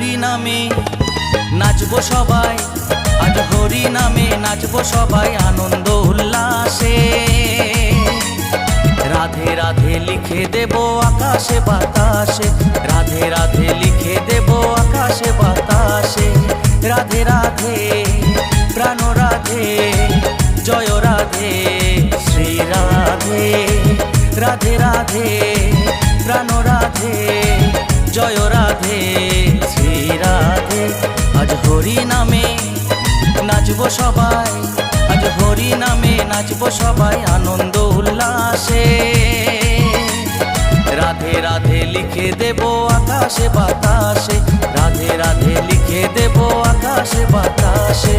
হরি নামে নাচবো সবাই, আজ হরি নামে নাচবো সবাই আনন্দ উল্লাসে। রাধে রাধে লিখে দেব আকাশে বাতাসে, রাধে রাধে লিখে দেব আকাশে বাতাসে। রাধে রাধে প্রাণ রাধে, জয় রাধে শ্রী রাধে। রাধে রাধে প্রাণ রাধে, জয় রাধে শ্রী রাধে। আজ হরি নামে নাচবো সবাই, আজ হরি নামে নাচবো সবাই আনন্দ উল্লাসে। রাধে রাধে লিখে দেব আকাশে বাতাসে, রাধে রাধে লিখে দেব আকাশে বাতাসে।